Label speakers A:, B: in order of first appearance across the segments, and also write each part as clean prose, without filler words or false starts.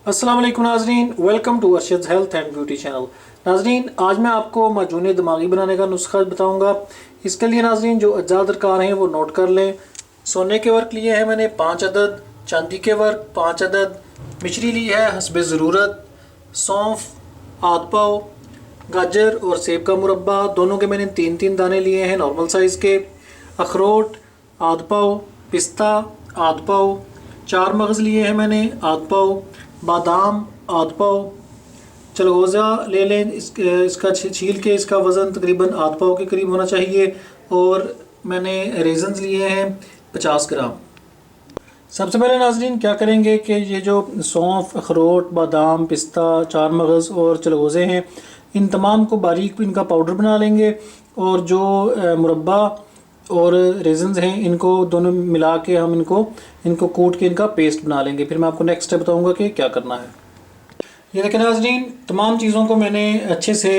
A: अस्सलाम वालेकुम नाजरीन, welcome to Arshad health and beauty channel. नाजरीन, आज मैं आपको माजून दिमागी बनाने का नुस्खा बताऊंगा। इसके लिए नाजरीन जो अज्जा दरकार हैं वो नोट कर लें। सोने के वर्क लिए हैं मैंने 5 अदद, चांदी के वर्क 5 अदद, मिश्री ली है हस्बे ज़रूरत, सौंफ आध पाव, गाजर और सेब का मुरब्बा दोनों के मैंने 3-3 दाने लिए हैं नॉर्मल साइज़ के, अखरोट आध पाव, पिस्ता आध पाव, 4 मगज़ लिए हैं मैंने आध पाव, बादाम आध पाव, चलगोज़ा ले लें। इसका छील के इसका वज़न तकरीबन आध पाव के करीब होना चाहिए। और मैंने रेजन्स लिए हैं 50 ग्राम। सबसे पहले नाजरीन क्या करेंगे कि ये जो सौंफ, अखरोट, बादाम, पिस्ता, 4 मगज़ और चलगोज़े हैं, इन तमाम को बारीक इनका पाउडर बना लेंगे। और जो मुरब्बा और रेजन्स हैं इनको दोनों मिला के हम इनको कूट के इनका पेस्ट बना लेंगे। फिर मैं आपको नेक्स्ट स्टेप बताऊंगा कि क्या करना है। ये देखें नाज़रीन, तमाम चीज़ों को मैंने अच्छे से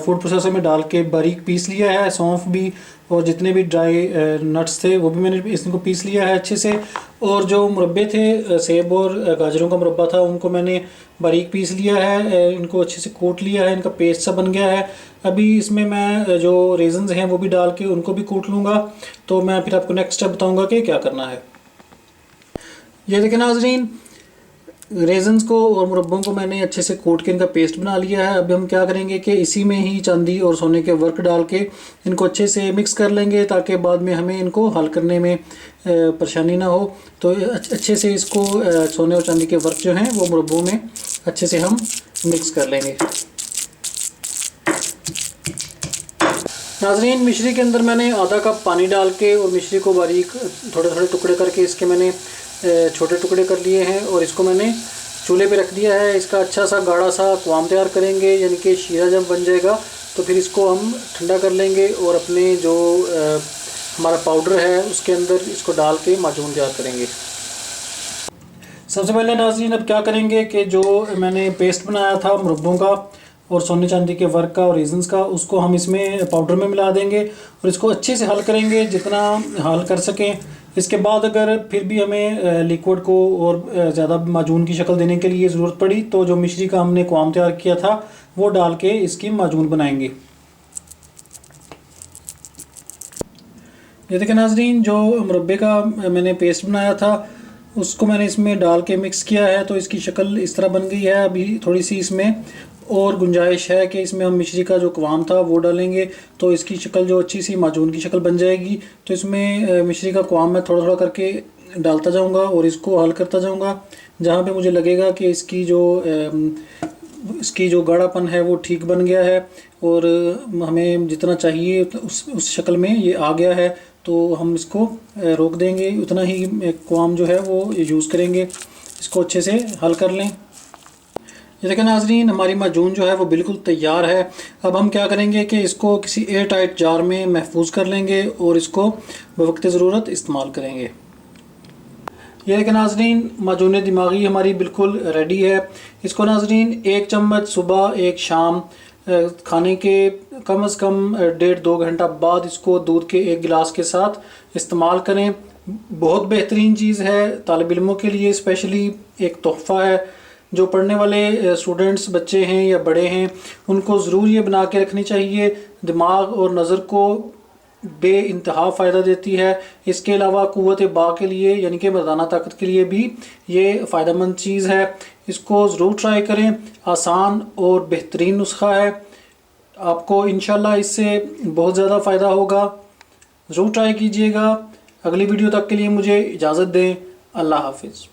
A: फूड प्रोसेसर में डाल के बारीक पीस लिया है। सौंफ भी और जितने भी ड्राई नट्स थे वो भी मैंने इसको पीस लिया है अच्छे से। और जो मुरब्बे थे, सेब और गाजरों का मुरब्बा था, उनको मैंने बारीक पीस लिया है, इनको अच्छे से कूट लिया है, इनका पेस्ट सा बन गया है। अभी इसमें मैं जो रेजन्स हैं वो भी डाल के उनको भी कूट लूँगा। तो मैं फिर आपको नेक्स्ट स्टेप बताऊँगा कि क्या करना है। ये देखें नाज़रीन, रेजन्स को और मुरब्बों को मैंने अच्छे से कोट के इनका पेस्ट बना लिया है। अभी हम क्या करेंगे कि इसी में ही चांदी और सोने के वर्क डाल के इनको अच्छे से मिक्स कर लेंगे, ताकि बाद में हमें इनको हल करने में परेशानी ना हो। तो अच्छे से इसको सोने और चांदी के वर्क जो हैं वो मुरब्बों में अच्छे से हम मिक्स कर लेंगे। नाज़रीन, मिश्री के अंदर मैंने आधा कप पानी डाल के और मिश्री को बारीक थोड़े थोड़े टुकड़े करके इसके मैंने छोटे टुकड़े कर लिए हैं और इसको मैंने चूल्हे पे रख दिया है। इसका अच्छा सा गाढ़ा सा क्वाम तैयार करेंगे, यानी कि शीरा जब बन जाएगा तो फिर इसको हम ठंडा कर लेंगे और अपने जो हमारा पाउडर है उसके अंदर इसको डाल के माजून तैयार करेंगे। सबसे पहले नाज़रीन अब क्या करेंगे कि जो मैंने पेस्ट बनाया था मुरब्बों का और सोने चांदी के वर्क का और रेजन्स का, उसको हम इसमें पाउडर में मिला देंगे और इसको अच्छे से हल करेंगे जितना हल कर सकें। इसके बाद अगर फिर भी हमें लिक्विड को और ज़्यादा माजून की शक्ल देने के लिए ज़रूरत पड़ी तो जो मिश्री का हमने क्वाम तैयार किया था वो डाल के इसकी माजून बनाएंगे। ये देखें नाज़रीन, जो मुरब्बे का मैंने पेस्ट बनाया था उसको मैंने इसमें डाल के मिक्स किया है, तो इसकी शक्ल इस तरह बन गई है। अभी थोड़ी सी इसमें और गुंजाइश है कि इसमें हम मिश्री का जो क्वाम था वो डालेंगे, तो इसकी शक्ल जो अच्छी सी माजून की शक्ल बन जाएगी। तो इसमें मिश्री का क्वाम मैं थोड़ा थोड़ा करके डालता जाऊंगा और इसको हल करता जाऊंगा। जहाँ पे मुझे लगेगा कि इसकी जो गाढ़ापन है वो ठीक बन गया है और हमें जितना चाहिए उस शक्ल में ये आ गया है, तो हम इसको रोक देंगे। उतना ही क्वाम जो है वो यूज़ करेंगे। इसको अच्छे से हल कर लें। ये देखें नाज़रीन, हमारी माजून जो है वो बिल्कुल तैयार है। अब हम क्या करेंगे कि इसको किसी एयर टाइट जार में महफूज कर लेंगे और इसको बवक्त ज़रूरत इस्तेमाल करेंगे। ये देखें नाज़रीन, माजून दिमागी हमारी बिल्कुल रेडी है। इसको नाज़रीन 1 चम्मच सुबह 1 शाम खाने के कम से कम 1.5-2 घंटा बाद इसको दूध के 1 गिलास के साथ इस्तेमाल करें। बहुत बेहतरीन चीज़ है, तालिब इल्मों के लिए स्पेशली एक तोहफ़ा है। जो पढ़ने वाले स्टूडेंट्स बच्चे हैं या बड़े हैं उनको ज़रूर ये बना के रखनी चाहिए। दिमाग और नज़र को बेइंतहा फ़ायदा देती है। इसके अलावा क़ुव्वत बा के लिए यानी कि मर्दाना ताकत के लिए भी ये फ़ायदेमंद चीज़ है। इसको ज़रूर ट्राई करें, आसान और बेहतरीन नुस्खा है। आपको इंशाल्लाह इससे बहुत ज़्यादा फ़ायदा होगा। ज़रूर ट्राई कीजिएगा। अगली वीडियो तक के लिए मुझे इजाज़त दें। अल्लाह हाफिज़।